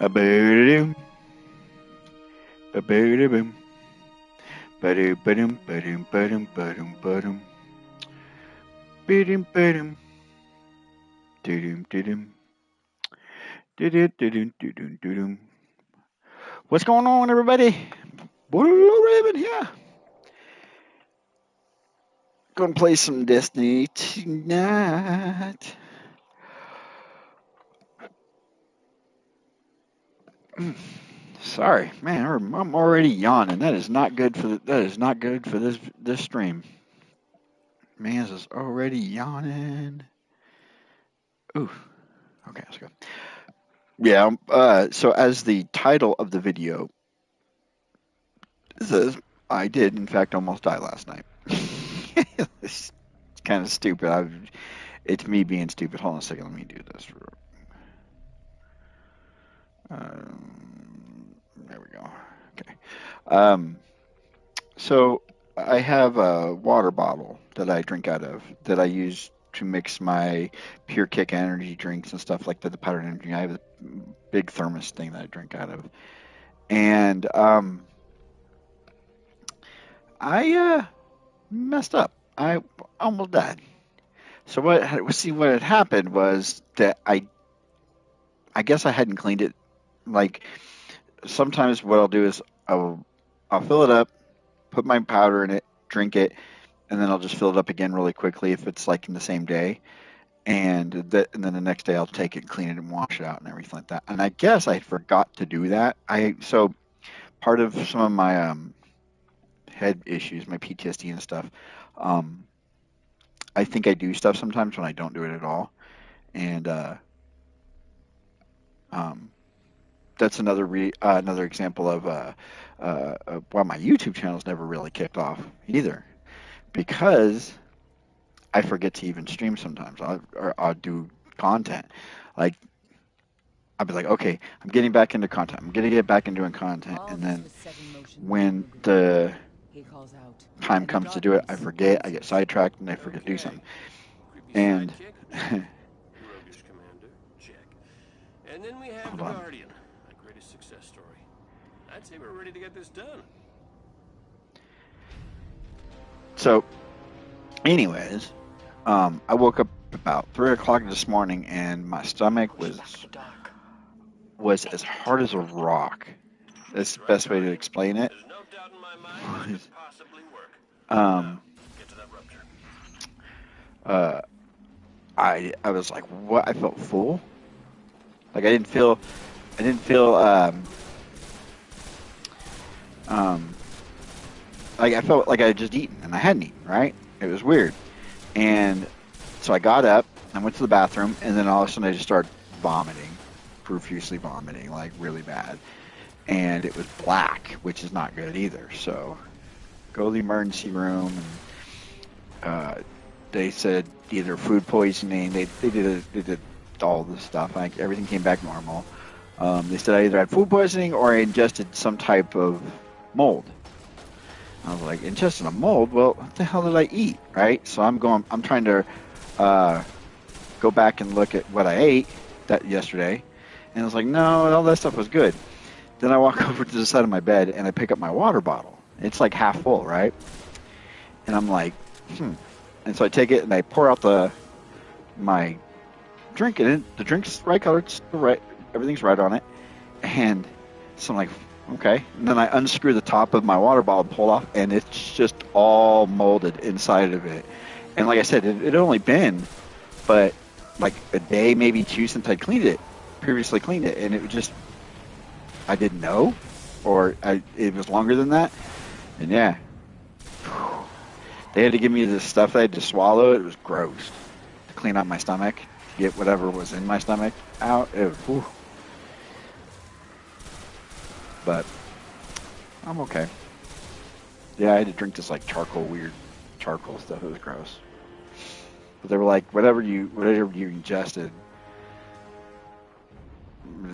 A-ba-da-dum, ba-ba-da-bum, ba-da-ba-dum, ba-dum, ba-dum, ba-dum, ba-dum, ba-dum, ba-dum, do-dum, do-dum, do-dum, do-dum, do-dum, do-dum. What's going on, everybody? Blue Raven here. Gonna play some Destiny tonight. Sorry, man. I'm already yawning. That is not good for this stream. Man is already yawning. Ooh. Okay, let's go. Yeah. So as the title of the video says, I did in fact almost die last night. It's kind of stupid. It's me being stupid. Hold on a second. Let me do this. There we go. Okay. So I have a water bottle that I drink out of that I use to mix my Pure Kick energy drinks and stuff like that, the powdered energy. I have a big thermos thing that I drink out of. And I messed up. I almost died. So what had happened was that I guess I hadn't cleaned it. Like sometimes what I'll do is I'll fill it up, put my powder in it, drink it, and then I'll just fill it up again really quickly if it's like in the same day. And then the next day I'll take it and clean it and wash it out and everything like that. And I guess I forgot to do that. So part of some of my head issues, my PTSD and stuff, I think I do stuff sometimes when I don't do it at all. And that's another example of why my YouTube channel's never really kicked off either, because I forget to even stream sometimes. I'll do content. Like, I'll be like, okay, I'm getting back into content. I'm going to get back into doing content. And then when the time comes to do it, I forget. I get sidetracked and I forget to do something. And And then we have the Guardian, my greatest success story. I'd say we're ready to get this done. So, anyways, I woke up about 3 o'clock this morning and my stomach was as hard as a rock. That's the best way to explain it. There's no doubt in my mind this could possibly work. Get to that rupture. I was like, what? I felt full. Like I didn't feel like I felt like I had just eaten and I hadn't eaten, right? It was weird. And so I got up, I went to the bathroom, and then all of a sudden I just started vomiting, profusely vomiting, like really bad. And it was black, which is not good either. So go to the emergency room, and they said either food poisoning. They did all this stuff. Like everything came back normal. They said I either had food poisoning or I ingested some type of mold. I was like, ingested a mold? Well, what the hell did I eat, right? So I'm trying to go back and look at what I ate that yesterday, and I was like, no, all that stuff was good. Then I walk over to the side of my bed and I pick up my water bottle. It's like half full, right? And I'm like, And so I take it and I pour out my drink in it. The drink's the right color, it's the right, everything's right on it. And so I'm like, okay. And then I unscrew the top of my water bottle and pull off, and it's just all molded inside of it. And like I said, it had only been, but like a day, maybe two since I previously cleaned it, and it was just, I didn't know, or it was longer than that. And yeah, they had to give me this stuff I had to swallow. It was gross to clean out my stomach, to get whatever was in my stomach out. But I'm okay. Yeah, I had to drink this like weird charcoal stuff. It was gross. But they were like, whatever you ingested,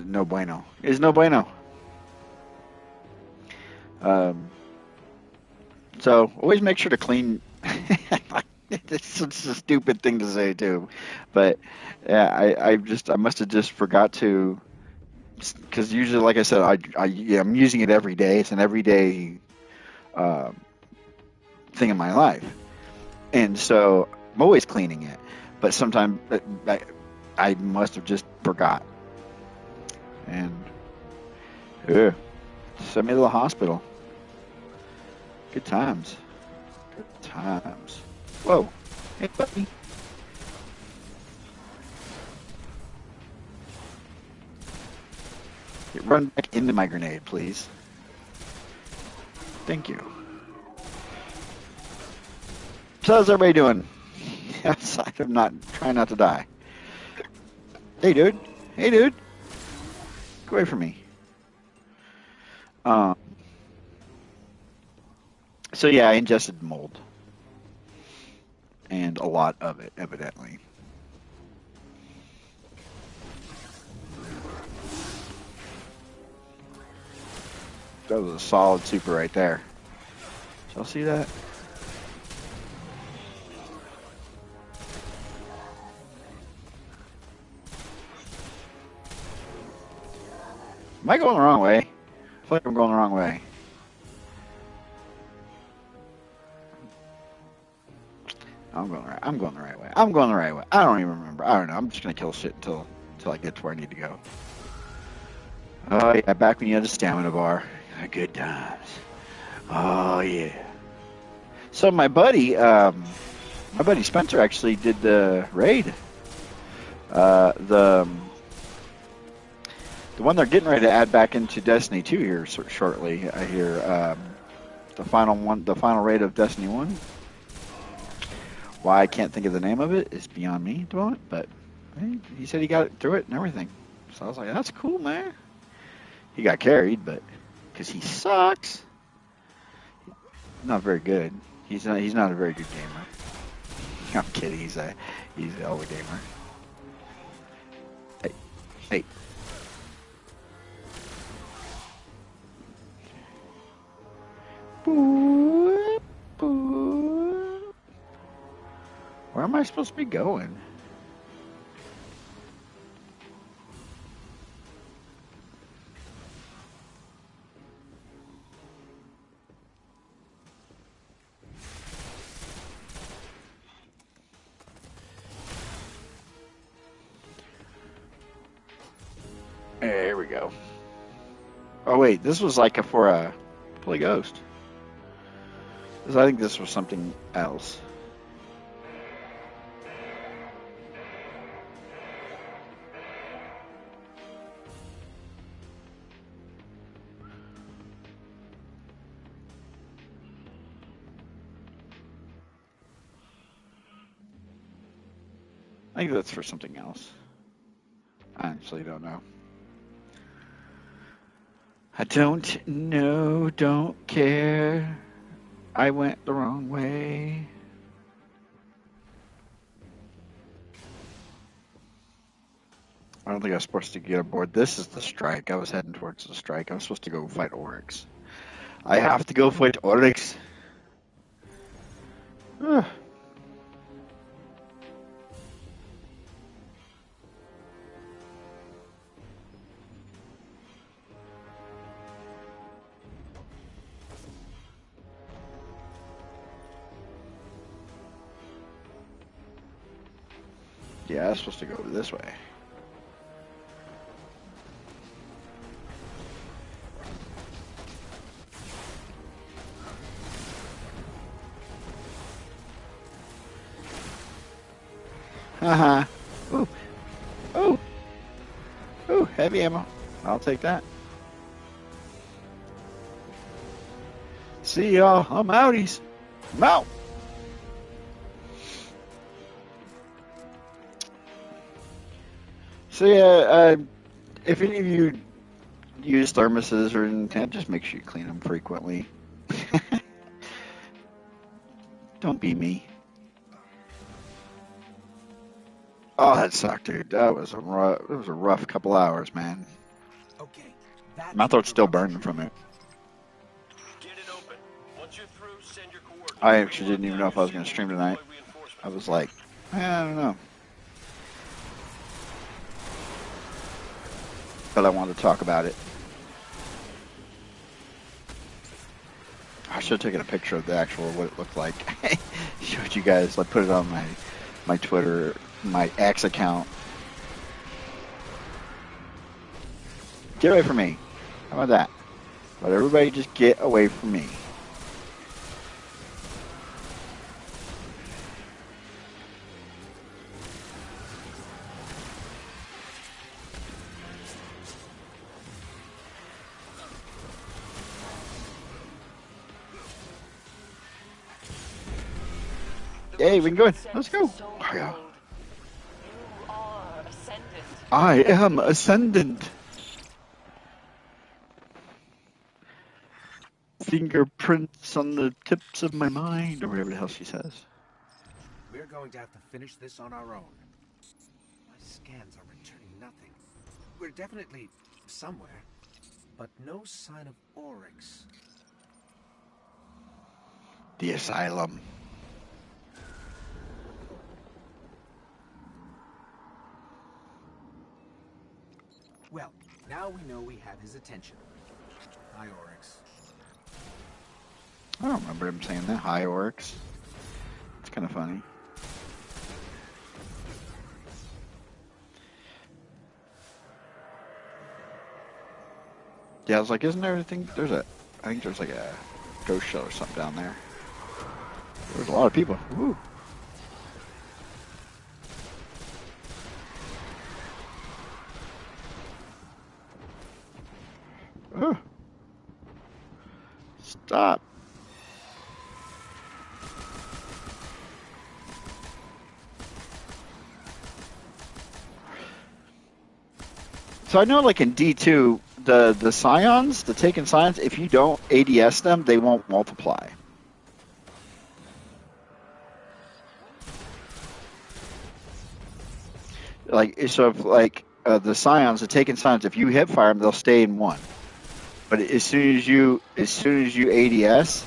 no bueno. It's no bueno. So always make sure to clean. It's a stupid thing to say too, but yeah, I must have just forgot to because usually, like I said, yeah, I'm using it every day. It's an everyday uh, thing in my life, and so I'm always cleaning it. But sometimes I must have just forgot, and sent me to the hospital. Good times. Good times. Whoa. Hey, buddy. Run back into my grenade, please. Thank you. So how's everybody doing? Outside of not trying not to die. Hey, dude. Hey, dude. Get away from me. So yeah, I ingested mold. And a lot of it, evidently. That was a solid super right there. Did y'all see that? Am I going the wrong way? I feel like I'm going the wrong way. I'm going right. I'm going the right way. I'm going the right way. I don't even remember. I don't know. I'm just gonna kill shit until I get to where I need to go. Oh yeah, back when you had a stamina bar. Good times. Oh yeah. So my buddy Spencer actually did the raid. The one they're getting ready to add back into Destiny 2 here shortly. I hear the final raid of Destiny 1. Why I can't think of the name of it is beyond me at the moment, but he said he got it through it and everything. So I was like, that's cool, man. He got carried, but because he sucks. Not very good. He's not a very good gamer. I'm kidding. He's a hell of a gamer. Hey. Boop, boop. Where am I supposed to be going? There we go. Oh wait, this was like for a Play Ghost. I think this was something else. I think that's for something else. I actually don't know. I don't know, don't care. I went the wrong way. I don't think I was supposed to get aboard. This is the strike. I was heading towards the strike. I was supposed to go fight Oryx. I have to go fight Oryx. Yeah, I was supposed to go this way. Haha. Ooh. Ooh. Ooh, heavy ammo. I'll take that. See y'all. I'm outies. I'm out. So yeah, if any of you use thermoses or anything, just make sure you clean them frequently. Don't be me. Oh, that sucked, dude. That was a rough couple hours, man. Okay. My throat's still burning from it. Get it open. Once you're through, send your coordinates. I actually didn't even know if I was going to stream tonight. I was like, I don't know. but I wanted to talk about it. I should have taken a picture of the actual what it looked like. Showed you guys. I put it on my Twitter, my X account. Get away from me. How about that? Let everybody just get away from me. Hey, we can go in. Let's go. Oh, yeah. I am ascendant. Fingerprints on the tips of my mind, or whatever the hell she says. We're going to have to finish this on our own. My scans are returning nothing. We're definitely somewhere, but no sign of Oryx. The asylum. Well, now we know we have his attention. Hi, Oryx. I don't remember him saying that. Hi, Oryx. It's kind of funny. Yeah, I was like, isn't there anything? I think there's like a ghost show or something down there. There's a lot of people. Woo. Oh. Stop. So I know, like in D2, the scions, the taken scions, if you don't ADS them, they won't multiply. Like, so if, like, the scions, the taken scions, if you hip fire them, they'll stay in one. But as soon as you ADS,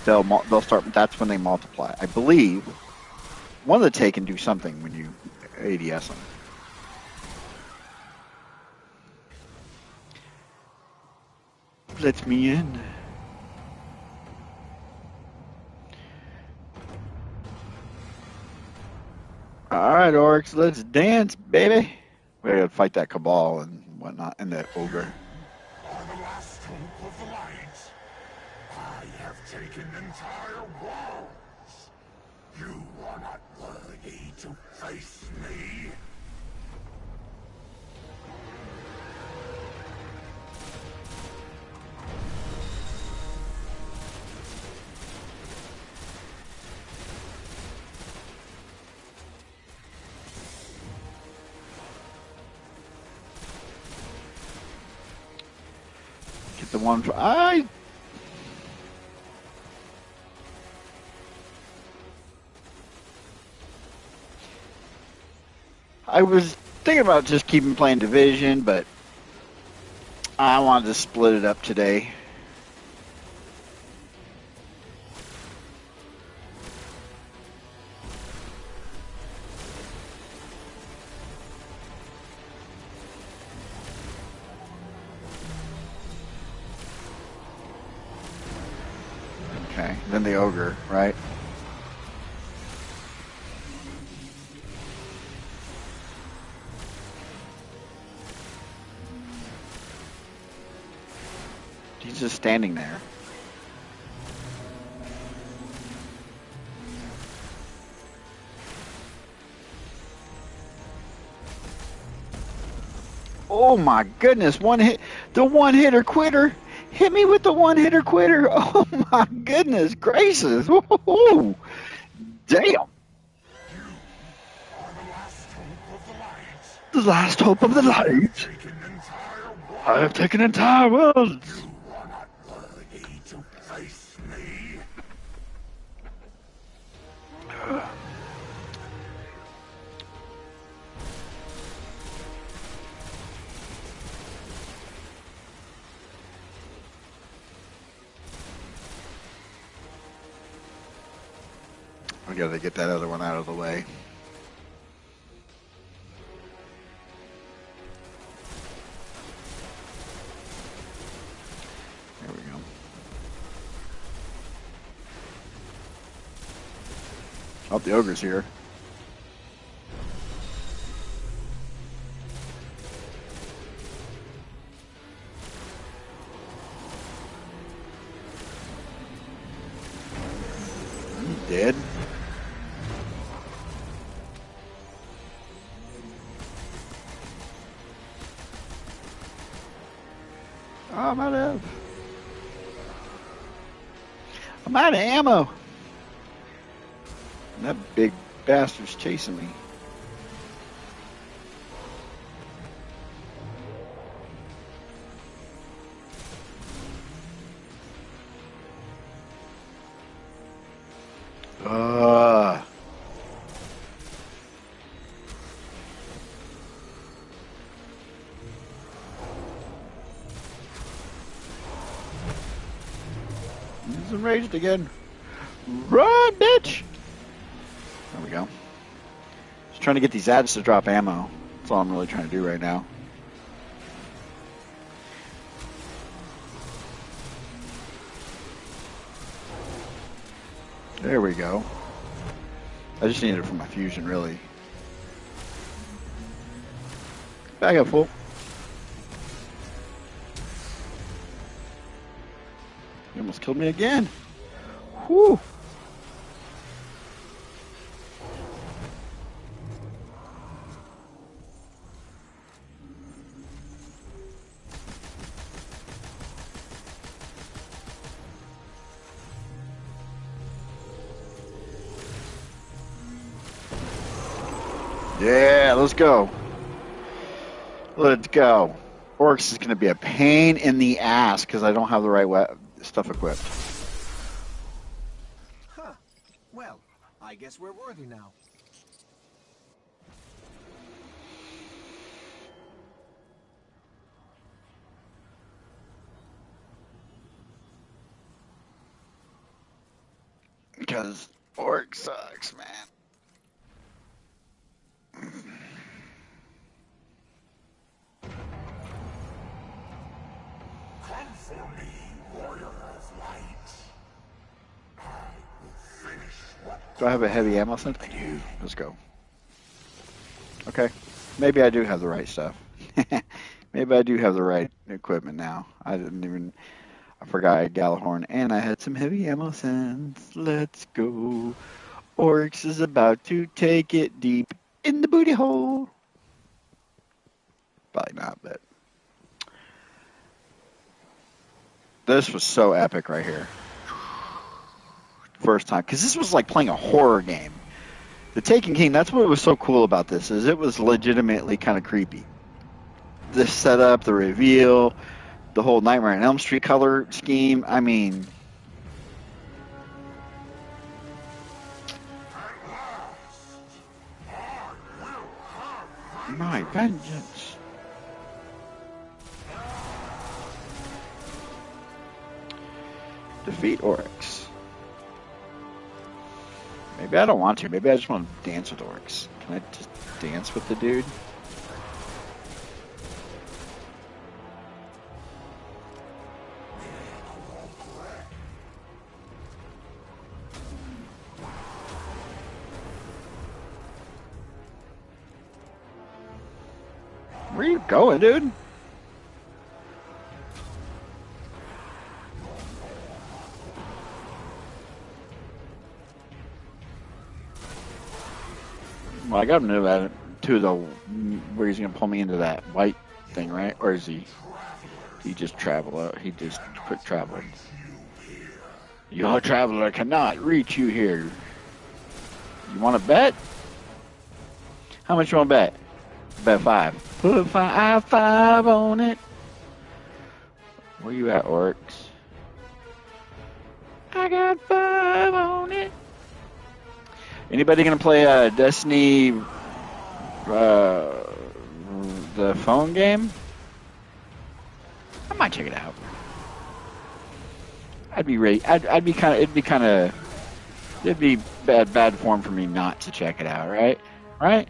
they'll start. That's when they multiply. I believe one of the taken do something when you ADS them. Let me in. All right, Oryx, let's dance, baby. We gotta fight that cabal and whatnot, and that ogre. Are the last hope of the light. I have taken entire worlds. You are not worthy to face me. Get the one. I was thinking about just keeping playing Division, but I wanted to split it up today. Okay, then the ogre, right? He's just standing there. Oh my goodness, one hit, the one-hitter quitter. Hit me with the one-hitter quitter. Oh my goodness gracious. Woo-hoo-hoo. Damn. The last hope of the light. I have taken entire worlds. You are not worthy to face me. I gotta get that other one out of the way. Oh, the ogre's here. He's dead. Oh, I'm out of ammo. That big bastard's chasing me. He's enraged again. Run, bitch! There we go. Just trying to get these ads to drop ammo. That's all I'm really trying to do right now. There we go. I just needed it for my fusion, really. Back up, fool. You almost killed me again. Whew. Yeah, let's go. Let's go. Oryx is going to be a pain in the ass because I don't have the right stuff equipped. Huh. Well, I guess we're worthy now. Because Oryx sucks, man. Come for me, warrior of light. I will finish what... Do I have a heavy ammo sense? I do. Let's go. Okay. Maybe I do have the right stuff. Maybe I do have the right equipment now. I forgot I had Gjallarhorn and I had some heavy ammo sense. Let's go. Oryx is about to take it deep in the booty hole. Probably not, but this was so epic right here. First time, because this was like playing a horror game. The Taken King, that's what was so cool about this, is it was legitimately kind of creepy. The setup, the reveal, the whole Nightmare on Elm Street color scheme. I mean, my vengeance. Defeat Oryx. Maybe I don't want to. Maybe I just want to dance with Oryx. Can I just dance with the dude? Where are you going, dude? Well, I got him to the where he's gonna pull me into that white thing, right? Or is he just travel out? He just quit traveling. Your traveler cannot reach you here. You want to bet? How much you want to bet? Bet 5. Put 5 on it. Where you at, Oryx? I got 5 on it. Anybody gonna play Destiny, the phone game? I might check it out. I'd be ready. I'd be kind of. It'd be bad form for me not to check it out, right? Right?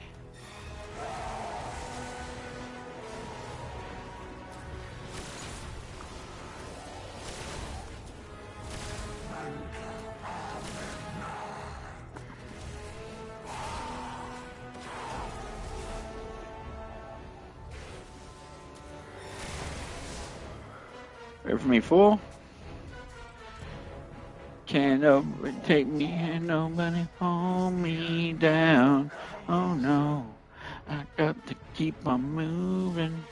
Wait for me, fool. Can't nobody take me and nobody hold me down. Oh no, I got to keep on moving.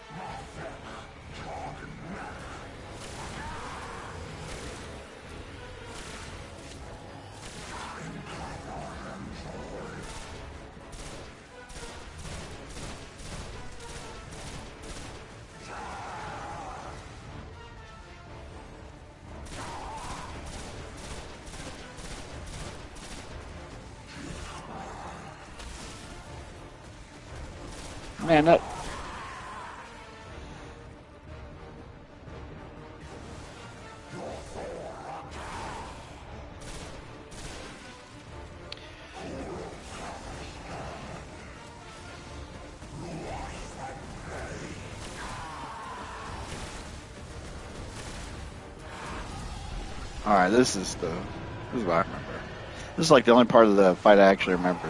Man, that. All right, this is what I remember. This is like the only part of the fight I actually remember.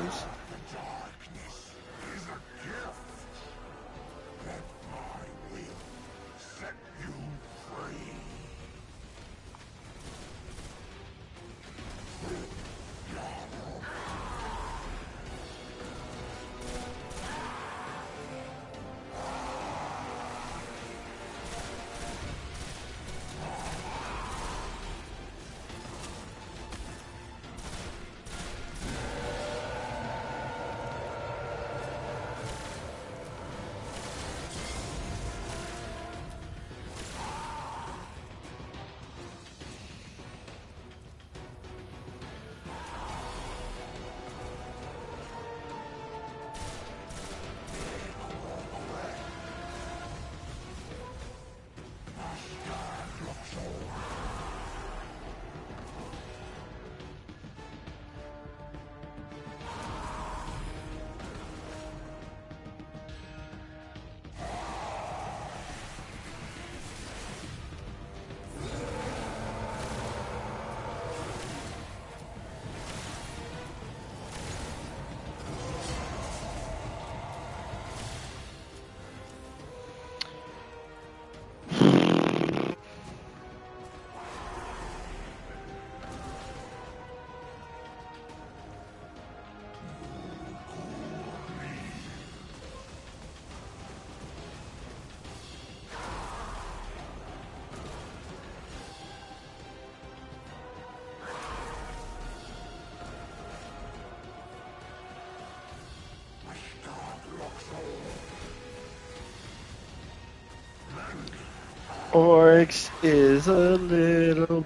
Oryx is a little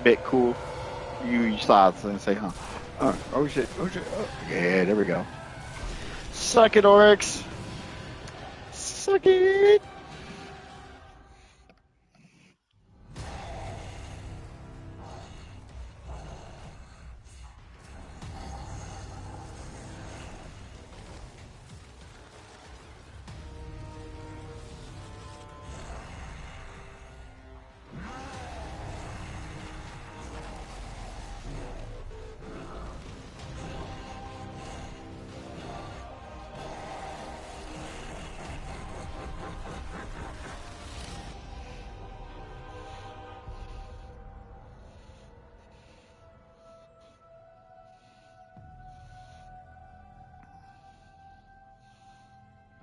bit cool. You saw it and say, huh? Oh shit, oh shit. Oh. Yeah, there we go. Suck it, Oryx. Suck it.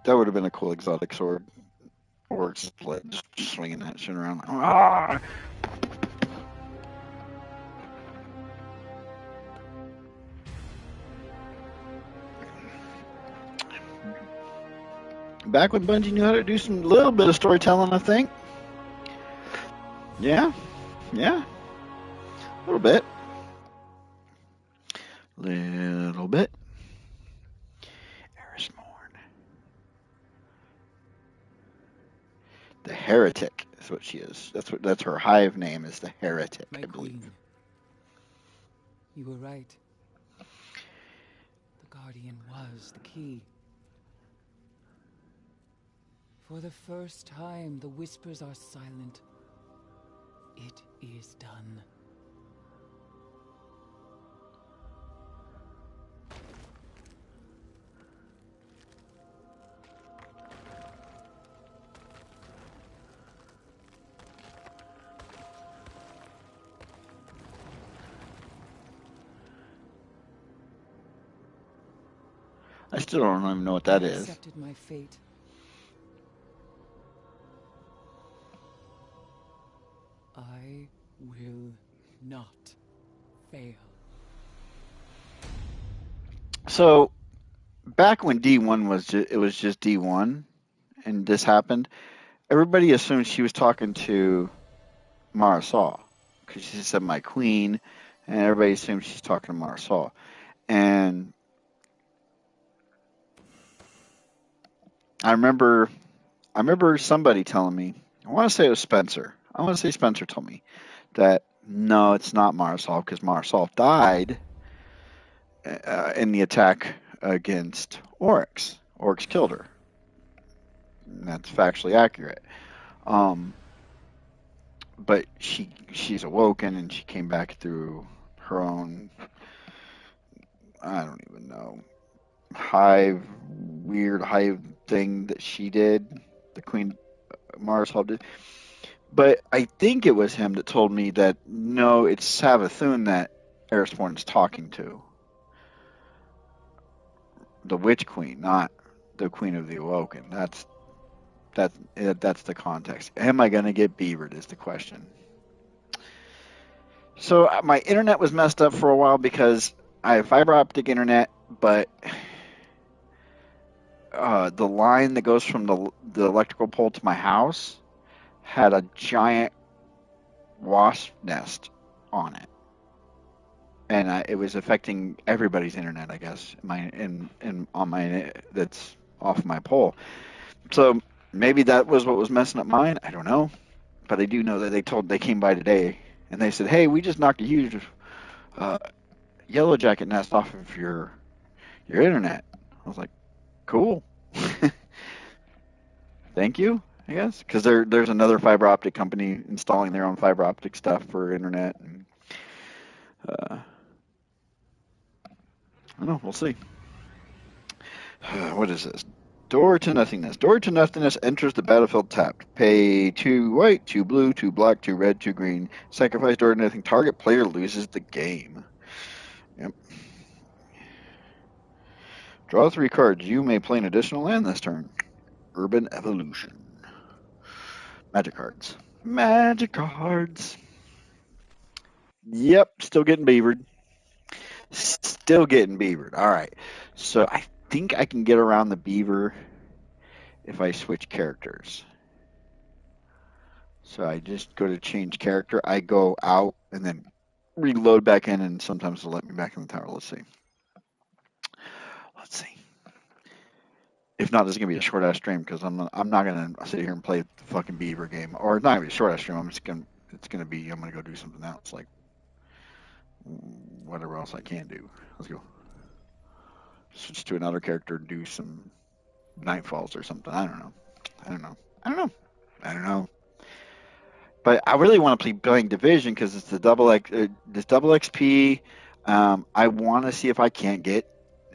That would have been a cool exotic sword. Oryx just swinging that shit around. Ah! Back when Bungie knew how to do some little bit of storytelling, I think. Yeah, a little bit. Little bit. Eris Morn. The Heretic is what she is. That's her hive name is the Heretic, My I believe. queen. You were right. The Guardian was the key. For the first time, the whispers are silent. It is done. I still don't even know what I that is. accepted my fate. I will not fail. So back when D1 was it was just D1, and this happened, everybody assumed she was talking to Marisol because she said my queen, and everybody assumes she's talking to Marisol. And I remember somebody telling me, I want to say it was Spencer. I want to say Spencer told me that no, it's not Marisol because Marisol died in the attack against Oryx. Oryx killed her. And that's factually accurate. But she's awoken and she came back through her own, I don't even know, weird hive thing that she did. The Queen Marisol did. But I think it was him that told me that no, it's Savathun that Erisborn is talking to. The Witch Queen, not the Queen of the Awoken. That's the context. Am I going to get beavered is the question. So my internet was messed up for a while because I have fiber optic internet, but the line that goes from the electrical pole to my house had a giant wasp nest on it, and it was affecting everybody's internet, I guess. On my that's off my pole. So maybe that was what was messing up mine. I don't know, but I do know that they came by today and they said, "Hey, we just knocked a huge yellow jacket nest off of your internet." I was like, "Cool, thank you." I guess because there's another fiber optic company installing their own fiber optic stuff for internet, and I don't know. We'll see. What is this? Door to Nothingness. Door to Nothingness enters the battlefield tapped. Pay 2 white, 2 blue, 2 black, 2 red, 2 green. Sacrifice Door to Nothing. Target player loses the game. Yep. Draw 3 cards. You may play an additional land this turn. Urban Evolution. Magic cards. Magic cards. Yep, still getting beavered. Still getting beavered. All right. So I think I can get around the beaver if I switch characters. So I just go to change character. I go out and then reload back in, and sometimes it'll let me back in the tower. Let's see. If not, this is gonna be a short ass stream because I'm not gonna sit here and play the fucking beaver game, or it's not gonna be a short ass stream. I'm gonna go do something else, like whatever else I can do. Let's go. Switch to another character and do some Nightfalls or something. I don't know. But I really want to play playing Division because it's the double XP. I want to see if I can't get.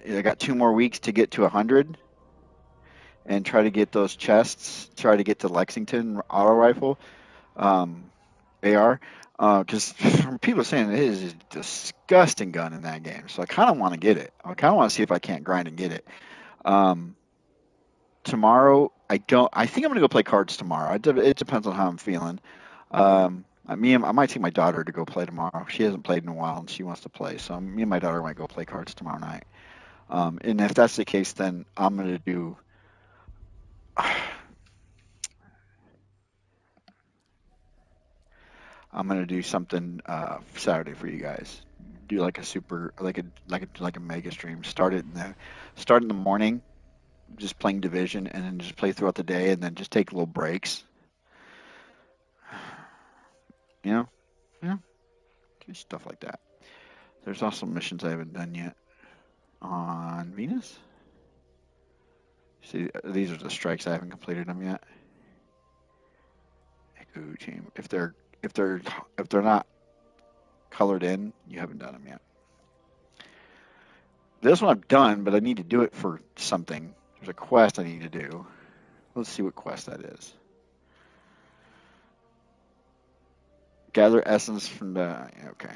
I got 2 more weeks to get to 100, and try to get those chests. Try to get to Lexington auto rifle, AR. Because people are saying it is a disgusting gun in that game, so I kind of want to get it. I kind of want to see if I can't grind and get it. Tomorrow, I don't. I think I'm gonna go play cards tomorrow. It depends on how I'm feeling. I might take my daughter to go play tomorrow. She hasn't played in a while and she wants to play, so me and my daughter might go play cards tomorrow night. And if that's the case, then I'm gonna do. I'm gonna do something Saturday for you guys. Do like a super, like a mega stream. Start in the morning, just playing Division, and then just play throughout the day, and then just take little breaks. You know, do stuff like that. There's also missions I haven't done yet on Venus. See, these are the strikes. I haven't completed them yet. Echo team. If they're not colored in, you haven't done them yet. This one I've done, but I need to do it for something. There's a quest I need to do. Let's see what quest that is. Gather essence from the. Okay.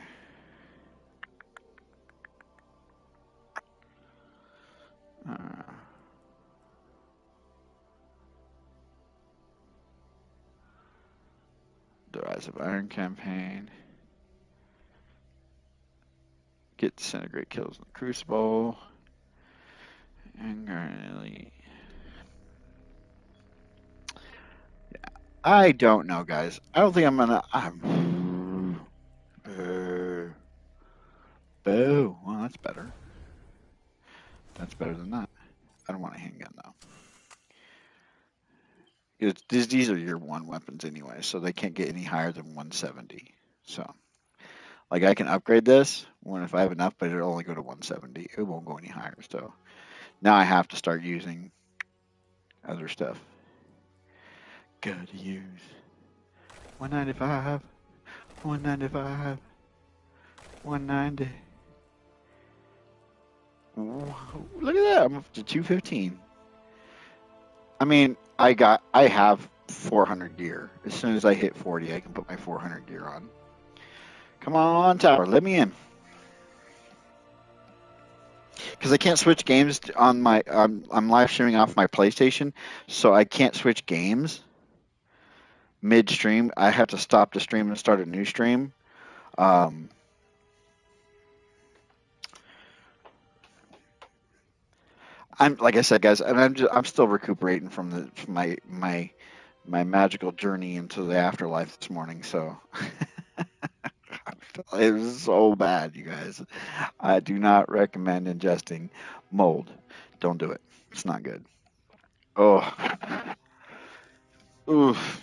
The Rise of Iron campaign. Get disintegrate kills in the Crucible. And currently. Yeah. I don't know, guys. I don't think I'm gonna. Boo. Well, that's better. That's better than that. I don't want a handgun though. These are your one weapons anyway, so they can't get any higher than 170. So, like, I can upgrade this if I have enough, but it'll only go to 170. It won't go any higher. So now I have to start using other stuff. Gotta use 195, 195, 190. Look at that! I'm up to 215. I mean, I have 400 gear. As soon as I hit 40, I can put my 400 gear on. Come on, tower, let me in. Because I can't switch games on my. I'm live streaming off my PlayStation, so I can't switch games mid-stream. I have to stop the stream and start a new stream. I'm like I said, guys, and I'm still recuperating from my magical journey into the afterlife this morning. So it was so bad, you guys. I do not recommend ingesting mold. Don't do it. It's not good. Oh, oof.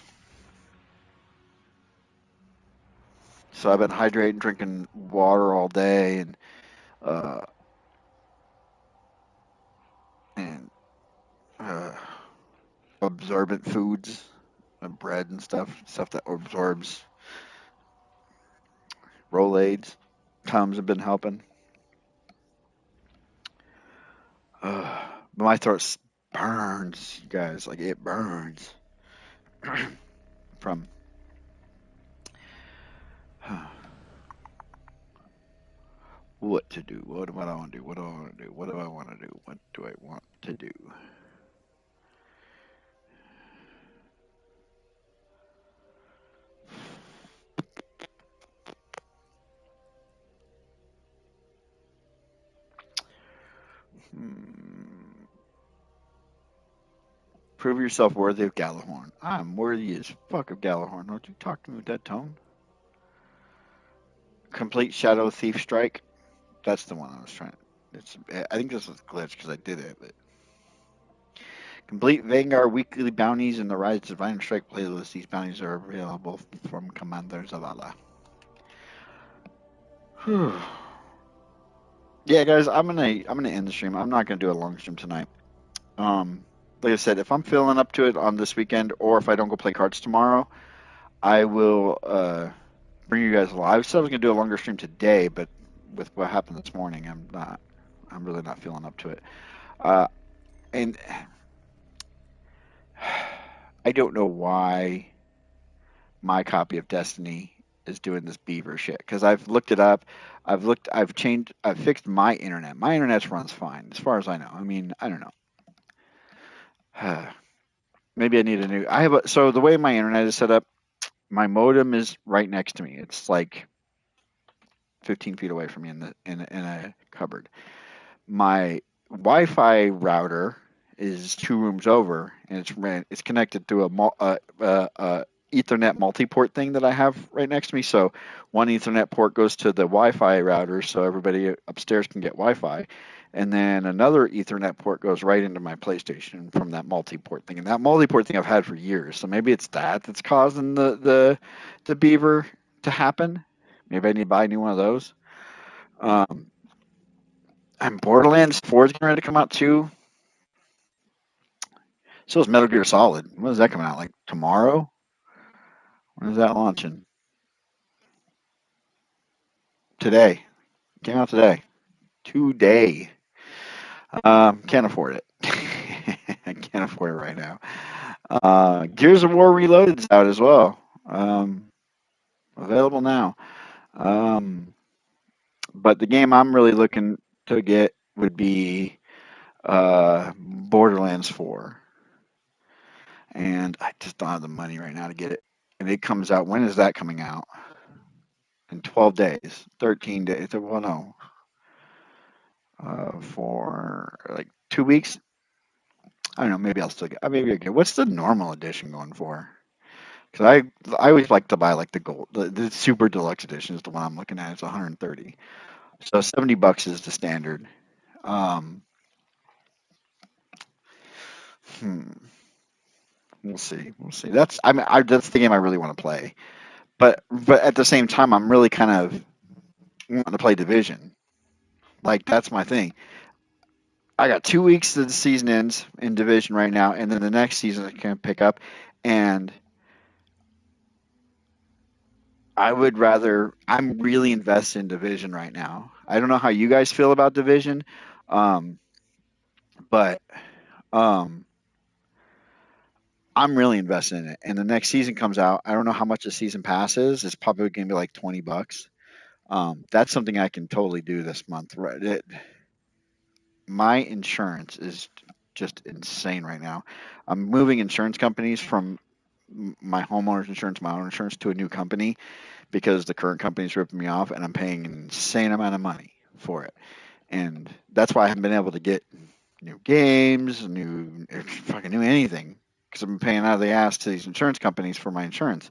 So I've been hydrating, drinking water all day, and absorbent foods, bread and stuff that absorbs. Rolaids, Tums have been helping. My throat burns, you guys. Like, it burns from. What to do? What do I want to do? What do I want to do? What do I want to do? What do I want to do? Prove yourself worthy of Gjallarhorn. I'm worthy as fuck of Gjallarhorn. Don't you talk to me with that tone. Complete Shadow Thief Strike. That's the one I was trying. I think this was a glitch because I did it. But complete Vanguard weekly bounties in the Rise of Divine Strike playlist. These bounties are available from Commander Zavala. Yeah, guys, I'm gonna end the stream. I'm not gonna do a long stream tonight. Like I said, if I'm feeling up to it on this weekend, or if I don't go play cards tomorrow, I will bring you guys live. I said I was gonna do a longer stream today, but with what happened this morning, I'm really not feeling up to it. And I don't know why my copy of Destiny is doing this beaver shit, because I've looked it up. I've fixed my internet. My internet runs fine, as far as I know. I mean, I don't know. Maybe I need a new. So the way my internet is set up, my modem is right next to me. It's like 15 feet away from me in a cupboard. My Wi-Fi router is 2 rooms over, and it's connected through a Ethernet multi-port thing that I have right next to me. So one Ethernet port goes to the Wi-Fi router, so everybody upstairs can get Wi-Fi, and then another Ethernet port goes right into my PlayStation from that multi-port thing. And that multi-port thing I've had for years, so maybe it's that's causing the beaver to happen. Maybe I need to buy a new one of those. And Borderlands 4 is getting ready to come out too. So is Metal Gear Solid. When is that coming out? Like tomorrow? When is that launching? Today. Came out today. Today. Can't afford it. I can't afford it right now. Gears of War Reloaded is out as well. Available now. But the game I'm really looking to get would be Borderlands 4, and I just don't have the money right now to get it. And it comes out. When is that coming out? In 12 days, 13 days. Well, no, for like 2 weeks. I don't know. Maybe I'll still get. Maybe I get. What's the normal edition going for? Because I always like to buy like the gold, the super deluxe edition is the one I'm looking at. It's 130. So $70 is the standard. Um, hmm, we'll see. We'll see. That's the game I really want to play. But at the same time, I'm really kind of wanting to play Division. Like that's my thing. I got 2 weeks to the season ends in Division right now, and then the next season I can pick up. And I would rather. I'm really invested in Division right now. I don't know how you guys feel about Division, um, but um, I'm really invested in it. And the next season comes out. I don't know how much the season pass is. It's probably going to be like $20. That's something I can totally do this month. Right? My insurance is just insane right now. I'm moving insurance companies from my homeowner's insurance, my own insurance, to a new company because the current company is ripping me off, and I'm paying an insane amount of money for it. And that's why I haven't been able to get new games, fucking new anything because I've been paying out of the ass to these insurance companies for my insurance.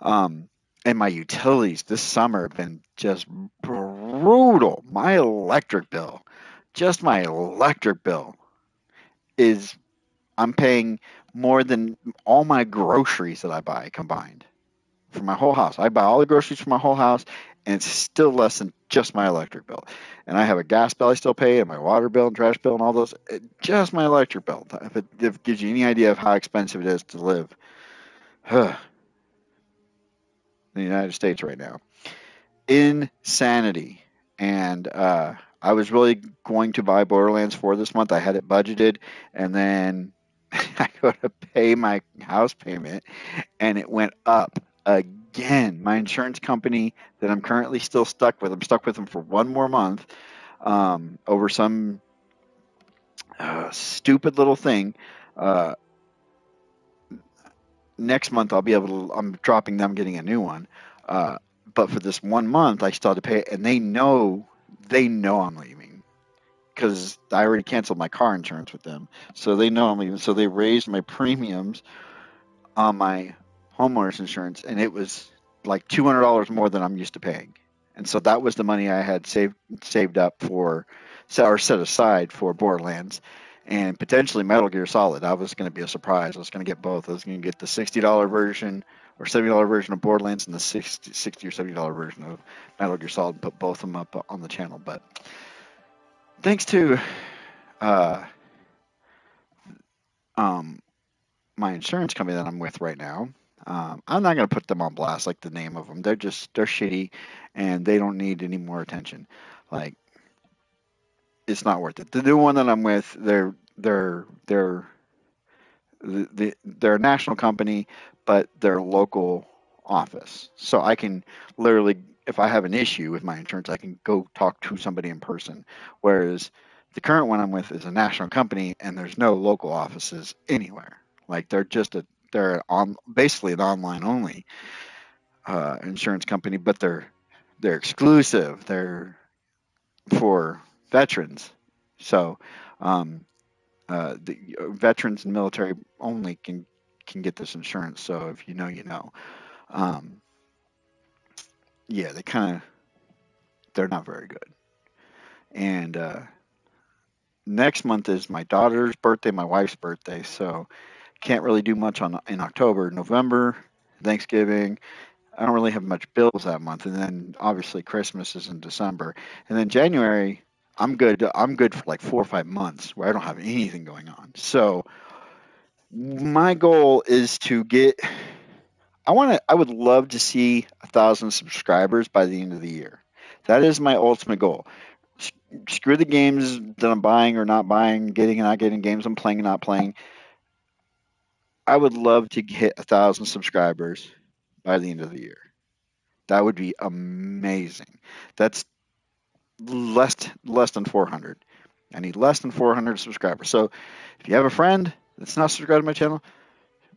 Um, and my utilities this summer have been just brutal. Just my electric bill is I'm paying more than all my groceries that I buy combined for my whole house. I buy all the groceries for my whole house, and it's still less than just my electric bill. And I have a gas bill I still pay, and my water bill and trash bill and all those. Just my electric bill. If it gives you any idea of how expensive it is to live in the United States right now, insanity. And I was really going to buy Borderlands 4 this month. I had it budgeted, and then I go to pay my house payment, and it went up again. My insurance company that I'm currently still stuck with, I'm stuck with them for one more month over some stupid little thing. Uh, Next month I'll be able to. I'm dropping them, getting a new one. Uh, but for this 1 month, I still have to pay, and they know I'm leaving because I already canceled my car insurance with them, so they know I'm leaving. So they raised my premiums on my homeowner's insurance, and it was like $200 more than I'm used to paying. And so that was the money I had saved up for, or set aside for Borderlands, and potentially Metal Gear Solid. That was going to be a surprise. I was going to get both. I was going to get the $60 version or $70 version of Borderlands and the 60 or $70 version of Metal Gear Solid, and put both of them up on the channel. But thanks to uh, um, my insurance company that I'm with right now. I'm not going to put them on blast like the name of them. They're shitty, and they don't need any more attention. Like it's not worth it. The new one that I'm with, they're a national company, but they're local office. So I can literally, if I have an issue with my insurance, I can go talk to somebody in person. Whereas the current one I'm with is a national company, and there's no local offices anywhere. Like they're on basically an online only insurance company, but they're exclusive. They're for veterans. So the veterans and military only can get this insurance. So if you know, you know. Um, yeah, they're not very good. And next month is my daughter's birthday, my wife's birthday. So can't really do much in October, November, Thanksgiving. I don't really have much bills that month, and then obviously Christmas is in December, and then January. I'm good. I'm good for like 4 or 5 months where I don't have anything going on. So my goal is to get. I would love to see 1,000 subscribers by the end of the year. That is my ultimate goal. Screw the games that I'm buying or not buying, getting and not getting, games I'm playing and not playing. I would love to hit 1,000 subscribers by the end of the year. That would be amazing. That's less than 400. I need less than 400 subscribers. So if you have a friend that's not subscribed to my channel,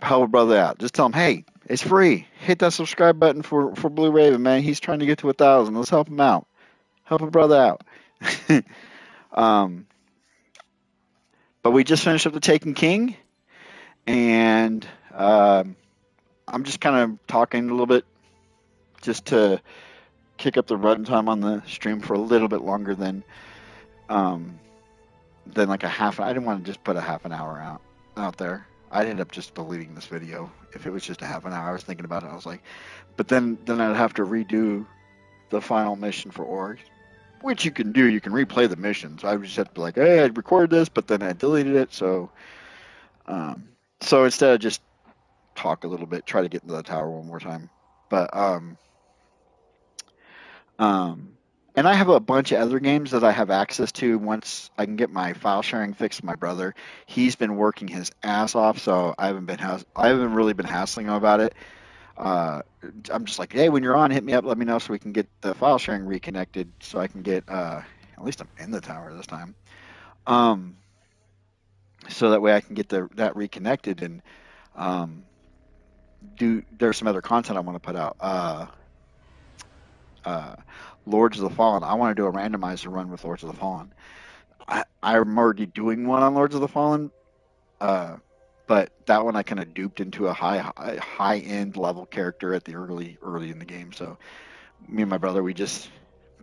help a brother out. Just tell him, hey, it's free. Hit that subscribe button for Blue Raven, man. He's trying to get to 1,000. Let's help him out. Help a brother out. But we just finished up the Taken King, and I'm just kind of talking a little bit just to kick up the runtime on the stream for a little bit longer than like a half. I didn't want to just put a half an hour out there. I'd end up just deleting this video if it was just a half an hour. I was thinking about it. I was like, but then I'd have to redo the final mission for Org, which you can do. You can replay the missions. I just have to be like, hey, I recorded this, but then I deleted it. So instead of just talk a little bit, try to get into the tower one more time. But and I have a bunch of other games that I have access to once I can get my file sharing fixed with my brother. He's been working his ass off, so I haven't really been hassling him about it. I'm just like, hey, when you're on, hit me up, let me know so we can get the file sharing reconnected, so I can get at least I'm in the tower this time. So that way I can get that reconnected and there's some other content I want to put out. Lords of the Fallen. I want to do a randomizer run with Lords of the Fallen. I'm already doing one on Lords of the Fallen, but that one I kind of duped into a high end level character at the early in the game. So me and my brother, we just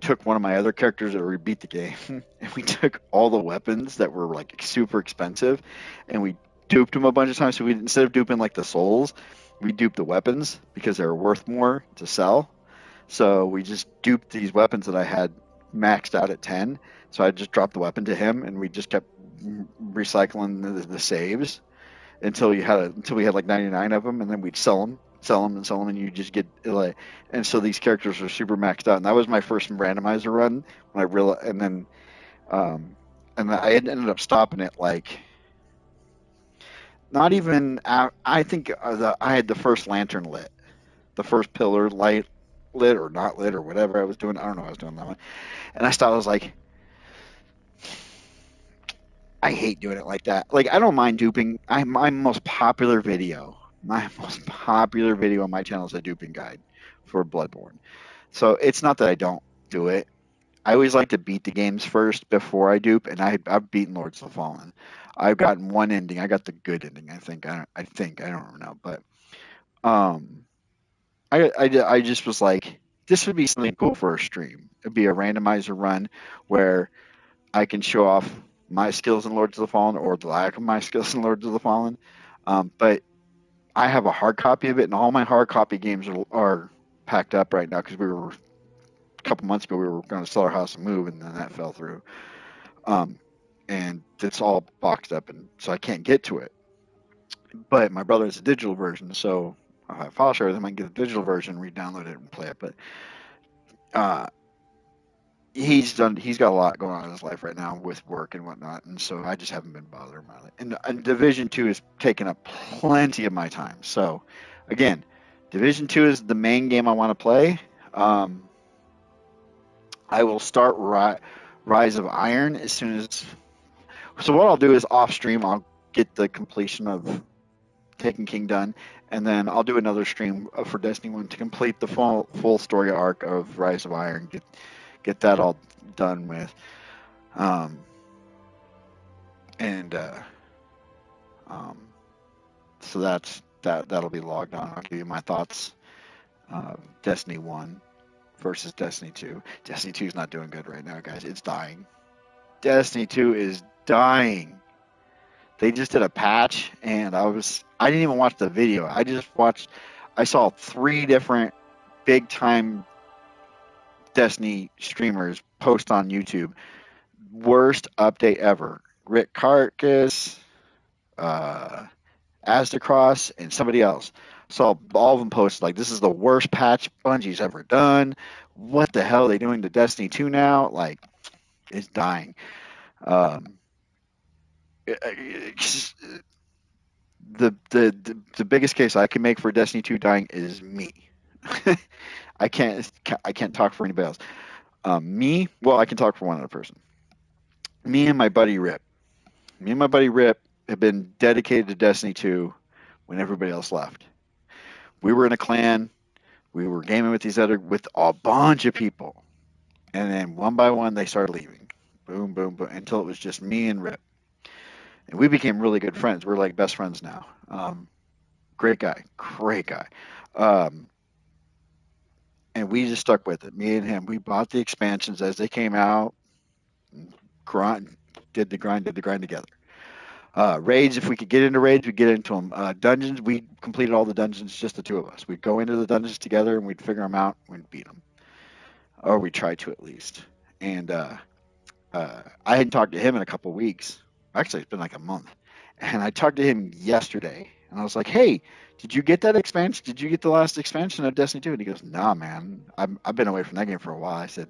took one of my other characters that we beat the game, and we took all the weapons that were like super expensive, and we duped them a bunch of times. So instead of duping like the souls, we duped the weapons because they were worth more to sell. So we just duped these weapons that I had maxed out at 10. So I just dropped the weapon to him, and we just kept recycling the saves until we had like 99 of them, and then we'd sell them, and you just get like. And so these characters are super maxed out, and that was my first randomizer run when I realized, and then I ended up stopping it like. Not even. I think I had the first lantern lit, the first pillar light lit or not lit or whatever I was doing. I don't know what I was doing that one. And I stopped. I was like, I hate doing it like that. Like, I don't mind duping. My most popular video on my channel is a duping guide for Bloodborne. So it's not that I don't do it. I always like to beat the games first before I dupe, and I've beaten Lords of the Fallen. I've gotten one ending. I got the good ending. I think. I don't know, but I just was like, this would be something cool for a stream. It'd be a randomizer run where I can show off my skills in Lords of the Fallen or the lack of my skills in Lords of the Fallen. But I have a hard copy of it, and all my hard copy games are packed up right now because a couple months ago we were going to sell our house and move, and then that fell through. And it's all boxed up, and so I can't get to it. But my brother has a digital version, so if I file share with him, I can get the digital version, re-download it, and play it. But he's got a lot going on in his life right now with work and whatnot, and so I just haven't been bothering about it. And Division 2 is taking up plenty of my time. So again, Division 2 is the main game I want to play. I will start Rise of Iron as soon as. So what I'll do is off stream, I'll get the completion of Taken King done, and then I'll do another stream for Destiny 1 to complete the full story arc of Rise of Iron. Get that all done with, so that'll be logged on. I'll give you my thoughts. Destiny 1 versus Destiny 2. Destiny 2 is not doing good right now, guys. It's dying. Destiny 2 is dying. They just did a patch, and I didn't even watch the video. I saw 3 different big time Destiny streamers post on YouTube. Worst update ever. Rick Carcass, Aztecross, and somebody else. Saw all of them post like, this is the worst patch Bungie's ever done. What the hell are they doing to Destiny 2 now? Like, it's dying. The biggest case I can make for Destiny 2 dying is me. I can't talk for anybody else. Well, I can talk for one other person. Me and my buddy Rip. Me and my buddy Rip have been dedicated to Destiny 2 when everybody else left. We were in a clan. We were gaming with a bunch of people, and then one by one they started leaving. Boom, boom, boom, until it was just me and Rip, and we became really good friends. We're like best friends now. Great guy, great guy. Um, and we just stuck with it. Me and him. We bought the expansions as they came out. Grind, did the grind together. Raids, if we could get into raids, we'd get into them. Dungeons, we completed all the dungeons, just the two of us. We'd go into the dungeons together and we'd figure them out. We'd beat them, or we try to at least. And I hadn't talked to him in a couple weeks. Actually, it's been like a month. And I talked to him yesterday, and I was like, "Hey, did you get that expansion? Did you get the last expansion of Destiny 2?" And he goes, "Nah, man. I've been away from that game for a while." I said,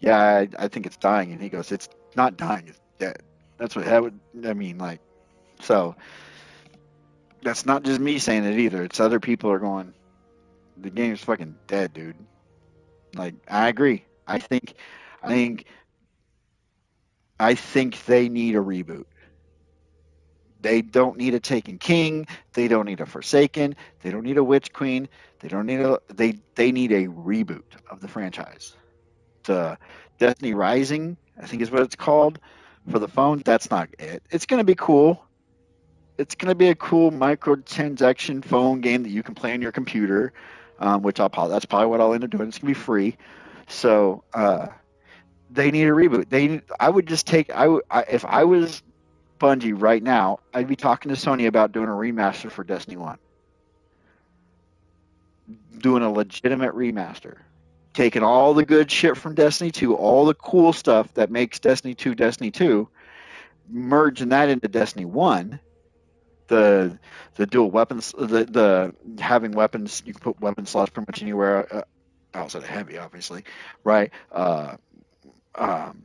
"Yeah, I think it's dying." And he goes, "It's not dying. It's dead." That's what that would. I mean, like, so that's not just me saying it either. It's other people are going, "The game's fucking dead, dude." Like, I agree. I think, I think they need a reboot. They don't need a Taken King. They don't need a Forsaken. They don't need a Witch Queen. They don't need a. They need a reboot of the franchise. The Destiny Rising, I think is what it's called for the phone. That's not it. It's gonna be cool. It's gonna be a cool microtransaction phone game that you can play on your computer, which that's probably what I'll end up doing. It's gonna be free. So they need a reboot. I would just take. If I was Bungie right now, I'd be talking to Sony about doing a remaster for Destiny 1. Doing a legitimate remaster. Taking all the good shit from Destiny 2, all the cool stuff that makes Destiny 2, merging that into Destiny 1. The dual weapons, the having weapons, you can put weapon slots pretty much anywhere outside of heavy, obviously, right? Um,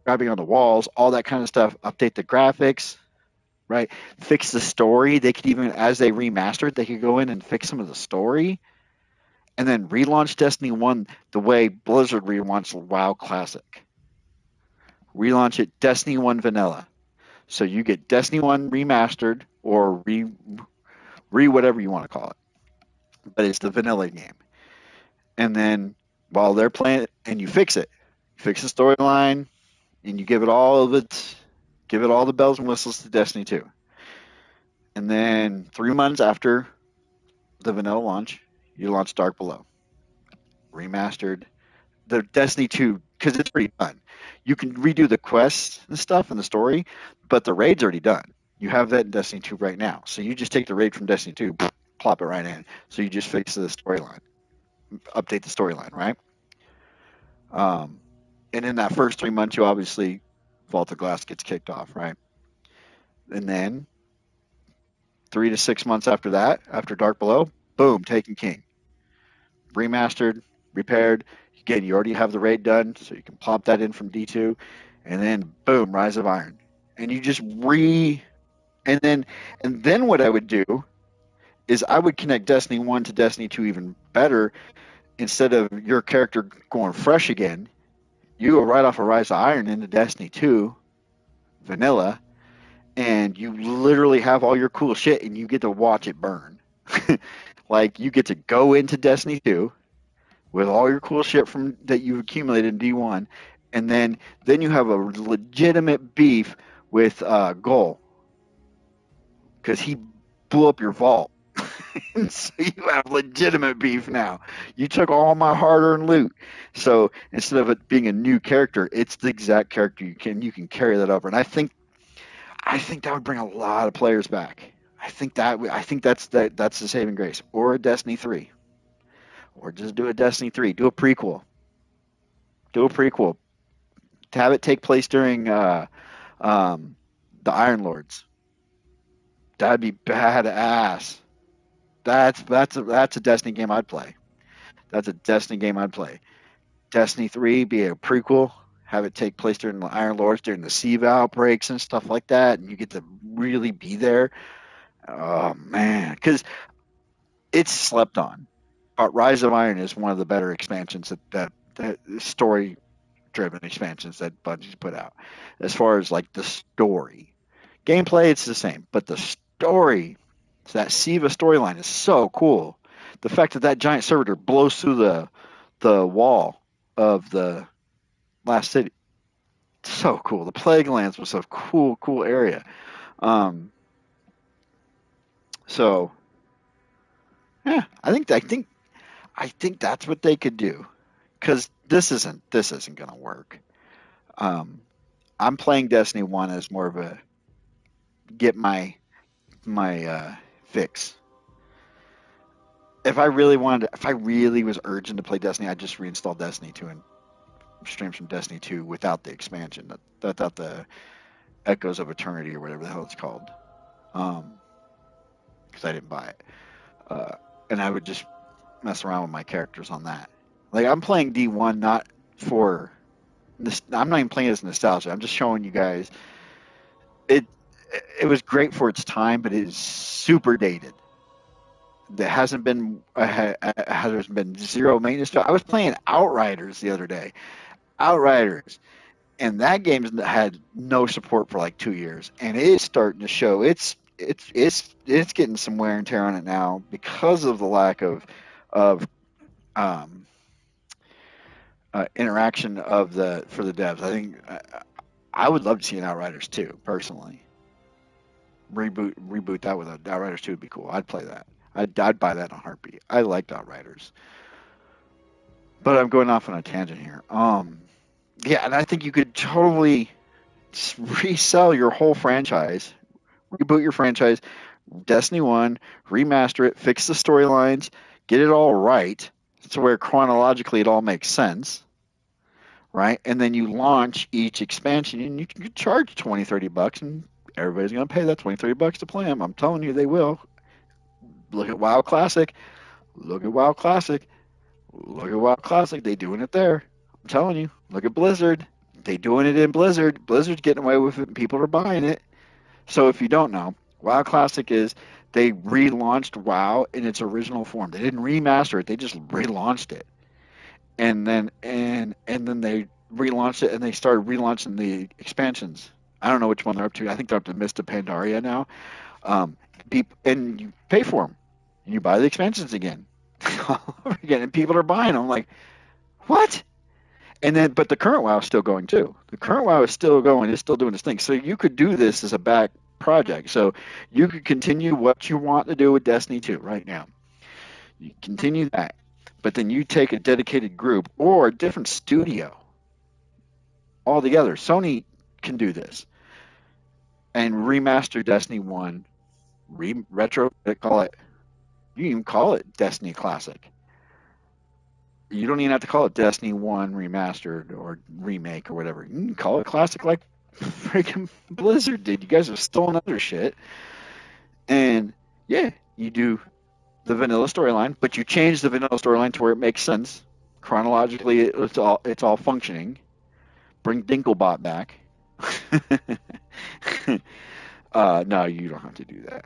Grabbing on the walls, all that kind of stuff. Update the graphics, right? Fix the story. They could even, as they remastered, they could go in and fix some of the story, and then relaunch Destiny 1 the way Blizzard relaunched WoW Classic. Relaunch it Destiny 1 Vanilla. So you get Destiny 1 remastered or re whatever you want to call it. But it's the vanilla game. And then while they're playing it and you fix it, fix the storyline and you give it all the bells and whistles to Destiny 2. And then 3 months after the vanilla launch, you launch Dark Below. Remastered. The Destiny 2, because it's already done. You can redo the quests and stuff and the story, but the raid's already done. You have that in Destiny 2 right now. So you just take the raid from Destiny 2, plop it right in. So you just fix the storyline, update the storyline, right? And in that first 3 months, you obviously, Vault of Glass gets kicked off, right? And then 3 to 6 months after that, after Dark Below, boom, Taken King. Remastered, repaired. Again, you already have the raid done, so you can plop that in from D2, and then boom, Rise of Iron. And you just and then what I would do is I would connect Destiny 1 to Destiny 2 even better. Instead of your character going fresh again, you go right off of Rise of Iron into Destiny 2 vanilla, and you literally have all your cool shit and you get to watch it burn. Like, you get to go into Destiny 2 with all your cool shit from that you've accumulated in D1, and then you have a legitimate beef with Goal, because he blew up your vault. And so you have legitimate beef now. You took all my hard-earned loot. So instead of it being a new character, it's the exact character you can carry that over. And I think that would bring a lot of players back. I think that's the saving grace. Or a Destiny 3. Or just do a Destiny 3. Do a prequel. To have it take place during the Iron Lords. That'd be badass. That's a Destiny game I'd play. That's a Destiny game I'd play. Destiny 3 be a prequel. Have it take place during the Iron Lords, during the SIVA outbreaks and stuff like that, and you get to really be there. Oh man, because it's slept on. But Rise of Iron is one of the better expansions that story driven expansions that Bungie's put out. As far as like the story, gameplay, it's the same, but the story, that Siva storyline is so cool. The fact that that giant servitor blows through the wall of the last city, so cool. The Plague Lands was a cool area. Um, so yeah, I think that's what they could do, because this isn't gonna work. Um, I'm playing Destiny 1 as more of a get my fix. If I really was urgent to play Destiny, I'd just reinstall Destiny 2 and stream some Destiny 2 without the expansion, without the Echoes of Eternity or whatever the hell it's called. Because I didn't buy it. And I would just mess around with my characters on that. Like, I'm playing D1 not for I'm not even playing it as nostalgia. I'm just showing you guys it. It was great for its time, but it is super dated. There hasn't been there's been zero maintenance. I was playing Outriders the other day. Outriders, and that game's had no support for like 2 years, and it's starting to show. It's getting some wear and tear on it now because of the lack of um, interaction for the devs. I think I would love to see an Outriders 2 personally. Reboot that with Outriders 2 would be cool. I'd play that. I'd buy that in a heartbeat. I liked Outriders, but I'm going off on a tangent here. Yeah, and I think you could totally resell your whole franchise, reboot your franchise, Destiny 1, remaster it, fix the storylines, get it all right, to where chronologically it all makes sense, right? And then you launch each expansion, and you can charge $20-$30, and everybody's going to pay that $20-$30 to play them. I'm telling you, they will. Look at WoW Classic. Look at WoW Classic. Look at WoW Classic. They doing it there. I'm telling you. Look at Blizzard. They doing it in Blizzard. Blizzard's getting away with it, and people are buying it. So if you don't know, WoW Classic is they relaunched WoW in its original form. They didn't remaster it. They just relaunched it, and then they relaunched it, and they started relaunching the expansions. I don't know which one they're up to. I think they're up to Mist of Pandaria now. And you pay for them, and you buy the expansions again, all over again, and people are buying them. Like, what? And then, but the current WoW is still going too. The current WoW is still going. It's still doing its thing. So you could do this as a back project. So you could continue what you want to do with Destiny 2 right now. You continue that, but then you take a dedicated group or a different studio altogether. Sony can do this and remaster Destiny 1, retro. Call it. You can even call it Destiny Classic. You don't even have to call it Destiny 1 Remastered or Remake or whatever. You can call it Classic like freaking Blizzard did. You guys have stolen other shit. And yeah, you do the vanilla storyline, but you change the vanilla storyline to where it makes sense. Chronologically, it's all functioning. Bring Dinklebot back. No, you don't have to do that.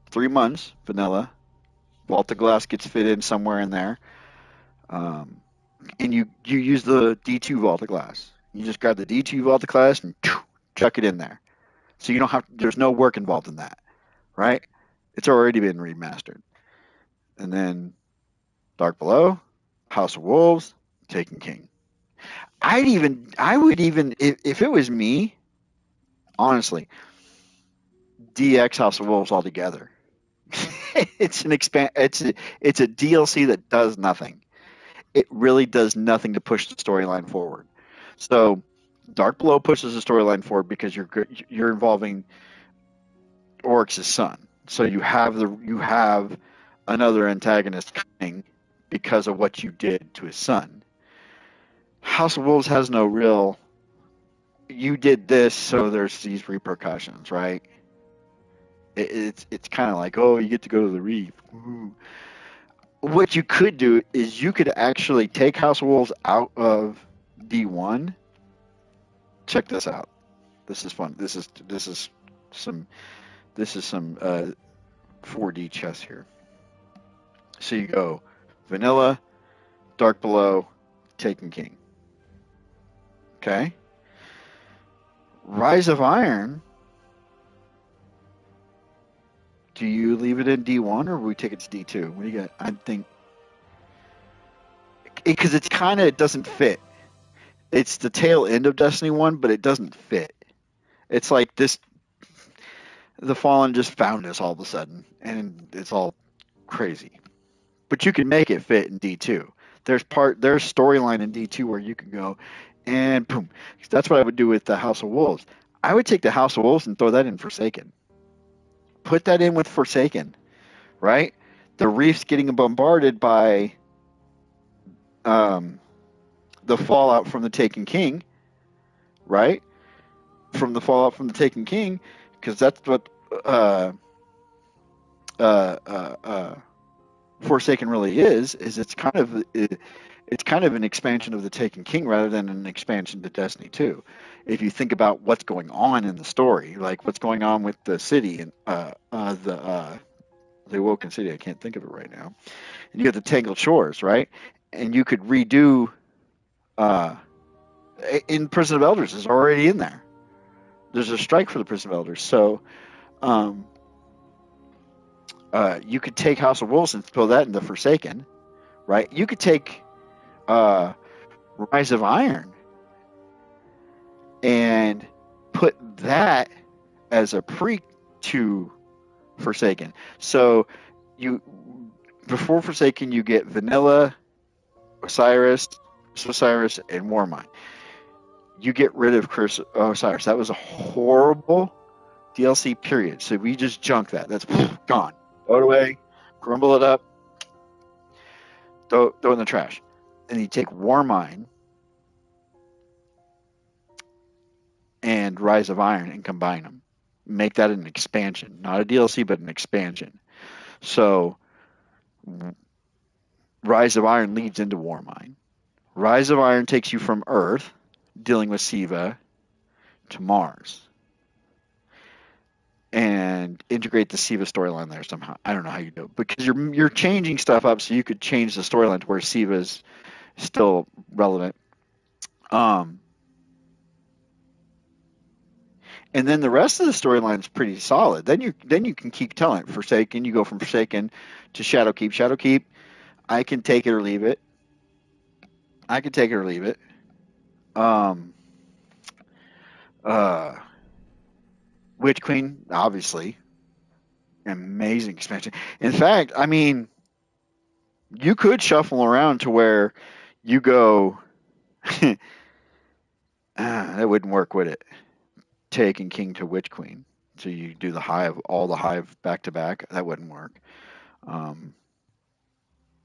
3 months, vanilla. Vault of Glass gets fit in somewhere in there. And you use the D2 Vault of Glass. You just grab the D2 Vault of Glass and chuck it in there. So you don't have, there's no work involved in that, right? It's already been remastered. And then Dark Below, House of Wolves, Taken King. I would even, if it was me, honestly, DX House of Wolves altogether. It's a DLC that does nothing. It really does nothing to push the storyline forward. So Dark Below pushes the storyline forward because you're involving Oryx's son. So you have another antagonist coming because of what you did to his son. House of Wolves has no real. You did this, so there's these repercussions, right? It's kind of like, oh, you get to go to the reef. Ooh. What you could do is you could actually take House of Wolves out of D1. Check this out. This is fun. This is some 4D chess here. So you go vanilla, Dark Below, Taken King. Okay? Rise of Iron, do you leave it in D1 or we take it to D2? What do you got? I think because it's kind of, it doesn't fit. It's the tail end of Destiny 1, but it doesn't fit. It's like this, the Fallen just found us all of a sudden, and it's all crazy. But you can make it fit in D2. There's storyline in D2 where you can go, and boom. That's what I would do with the House of Wolves. I would take the House of Wolves and throw that in Forsaken. Put that in with Forsaken, right? The Reef's getting bombarded by the fallout from the Taken King, right? From the fallout from the Taken King, because that's what Forsaken really is it's kind of an expansion of the Taken King rather than an expansion to Destiny 2. If you think about what's going on in the story, like what's going on with the city and the Awoken City, I can't think of it right now. And you have the Tangled Shores, right? And you could redo in Prison of Elders is already in there. There's a strike for the Prison of Elders, so you could take House of Wolves and throw that into Forsaken, right? You could take Rise of Iron and put that as a pre to Forsaken. So before Forsaken, you get Vanilla, Osiris, and Warmind. You get rid of Curse of Osiris. That was a horrible DLC period. So we just junk that. That's gone. Throw it away, crumble it up, throw it in the trash. And you take Warmind and Rise of Iron and combine them. Make that an expansion. Not a DLC, but an expansion. So Rise of Iron leads into Warmind. Rise of Iron takes you from Earth, dealing with Siva, to Mars. And integrate the Siva storyline there somehow. I don't know how you do it. Because you're changing stuff up so you could change the storyline to where Siva is still relevant. And then the rest of the storyline is pretty solid. Then you can keep telling it. Forsaken, you go from Forsaken to Shadowkeep. Shadowkeep, I can take it or leave it. Witch Queen, obviously. Amazing expansion. In fact, I mean, you could shuffle around to where you go. That wouldn't work, would it? Taking King to Witch Queen. So you do all the Hive back to back. That wouldn't work.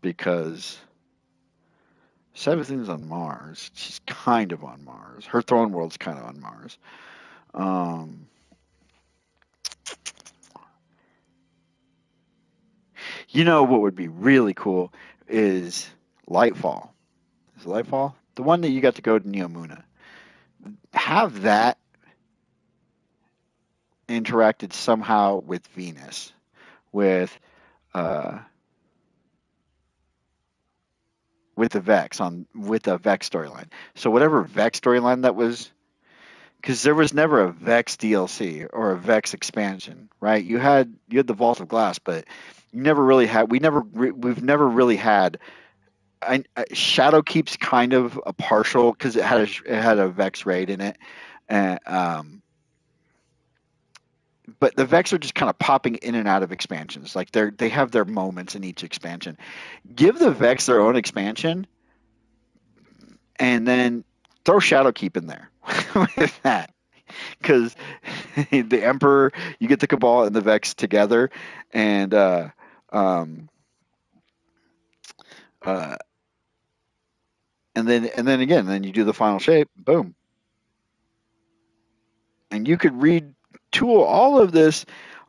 Because Seventh is on Mars. She's kind of on Mars. Her throne world's kind of on Mars. You know what would be really cool is Lightfall. Is it Lightfall? The one that you got to go to Neomuna. Have that interacted somehow with Venus, with the Vex storyline. So whatever Vex storyline that was, because there was never a Vex DLC or a Vex expansion, right? You had the Vault of Glass, but you never really had. We've never really had. Shadowkeep's kind of a partial because it had a Vex raid in it, and but the Vex are just kind of popping in and out of expansions. Like they have their moments in each expansion. Give the Vex their own expansion, and then throw Shadowkeep in there with that. Because the Emperor, you get the Cabal and the Vex together, and then you do the final shape, boom. And you could retool all of this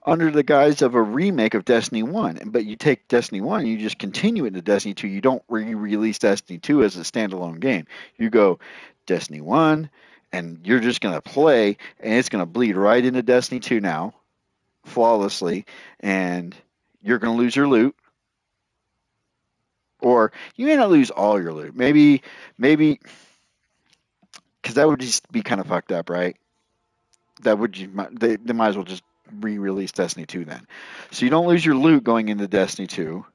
under the guise of a remake of Destiny 1. But you take Destiny 1 and you just continue it into Destiny 2. You don't re-release Destiny 2 as a standalone game. You go Destiny 1, and you're just going to play, and it's going to bleed right into Destiny 2 now, flawlessly, and you're going to lose your loot. Or you may not lose all your loot. Maybe, because that would just be kind of fucked up, right? They might as well just re-release Destiny 2 then. So you don't lose your loot going into Destiny 2.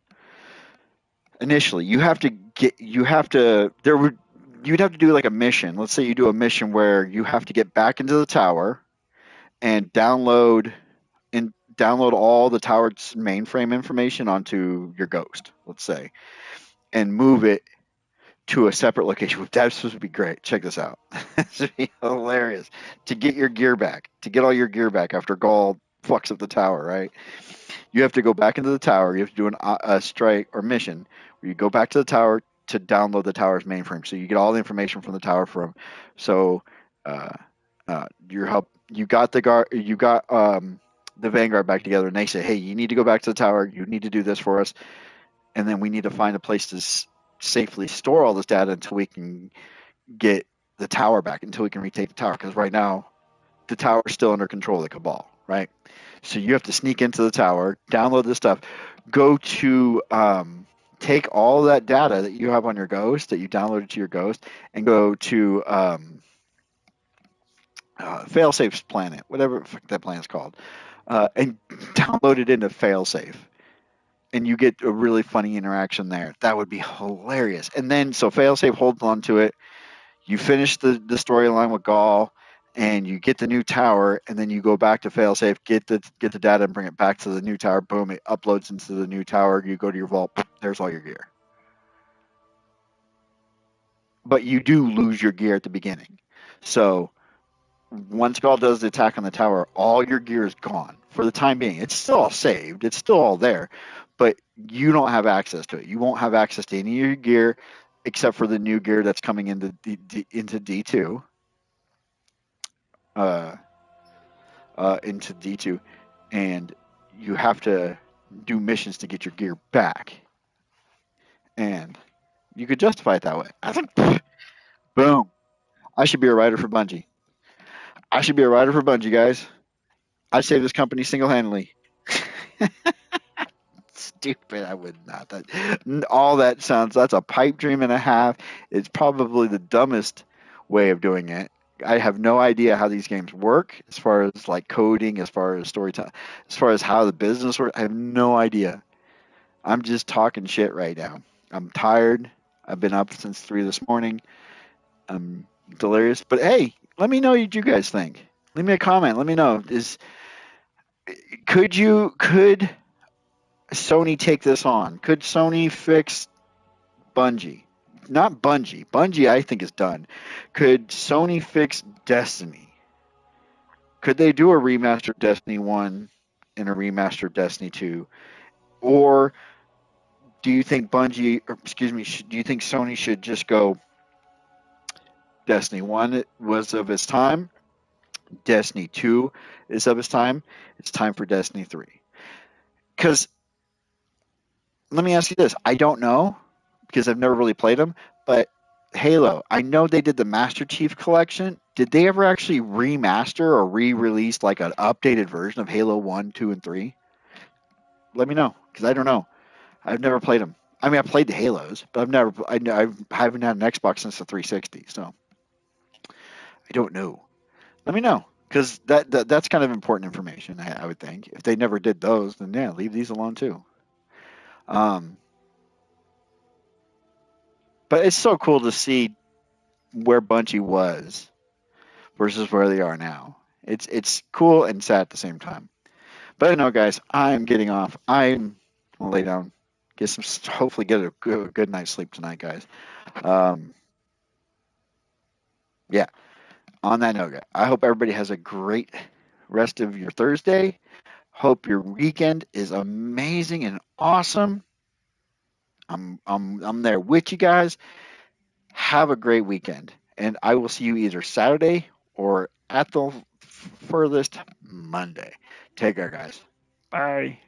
Initially, you'd have to do like a mission. Let's say you do a mission where you have to get back into the tower and download all the tower's mainframe information onto your Ghost, let's say, and move it to a separate location. That's supposed to be great. Check this out. This would be hilarious. To get your gear back, to get all your gear back after Gaul fucks up the tower, right? You have to go back into the tower. You have to do a strike or mission where you go back to the tower to download the tower's mainframe. So you get all the information from the tower you got the Vanguard back together, and they say, hey, you need to go back to the tower. You need to do this for us. And then we need to find a place to safely store all this data until we can get the tower back, until we can retake the tower. Because right now, the tower is still under control of the Cabal, right? So you have to sneak into the tower, download this stuff, go to take all that data that you have on your Ghost, that you downloaded to your Ghost, and go to Failsafe's planet, whatever that planet's called, and download it into Failsafe. And you get a really funny interaction there. That would be hilarious. And then, so Failsafe holds on to it. You finish the storyline with Gaul, and you get the new tower, and then you go back to Failsafe, get the data, and bring it back to the new tower. Boom! It uploads into the new tower. You go to your vault. There's all your gear. But you do lose your gear at the beginning. So once Gaul does the attack on the tower, all your gear is gone for the time being. It's still all saved. It's still all there, but you don't have access to it. You won't have access to any of your gear except for the new gear that's coming into D2. Into D2, and you have to do missions to get your gear back. And you could justify it that way. I think, boom. I should be a writer for Bungie. Guys. I saved this company single-handedly. Stupid. I would not. All that sounds, that's a pipe dream and a half. It's probably the dumbest way of doing it. I have no idea how these games work as far as like coding, as far as storytelling, as far as how the business works. I have no idea. I'm just talking shit right now. I'm tired. I've been up since 3 this morning. I'm delirious. But hey, let me know what you guys think. Leave me a comment. Let me know. Could Sony take this on? Could Sony fix Bungie? Not Bungie. Bungie, I think, is done. Could Sony fix Destiny? Could they do a remastered Destiny 1 and a remastered Destiny 2? Or do you think do you think Sony should just go Destiny 1 was of its time, Destiny 2 is of its time, it's time for Destiny 3? Because, let me ask you this, I don't know, because I've never really played them, but Halo, I know they did the Master Chief Collection. Did they ever actually remaster or re-release like an updated version of Halo 1, 2, and 3? Let me know, because I don't know. I've never played them. I mean, I played the Halos, but I haven't had an Xbox since the 360, so I don't know. Let me know, because that's kind of important information, I would think. If they never did those, then yeah, leave these alone too. But it's so cool to see where Bungie was versus where they are now. It's cool and sad at the same time. But I know, guys, I'm getting off. I'm gonna lay down, hopefully get a good night's sleep tonight, guys. Yeah. On that note, I hope everybody has a great rest of your Thursday. Hope your weekend is amazing and awesome. I'm there with you guys. Have a great weekend, and I will see you either Saturday or at the furthest Monday. Take care, guys. Bye.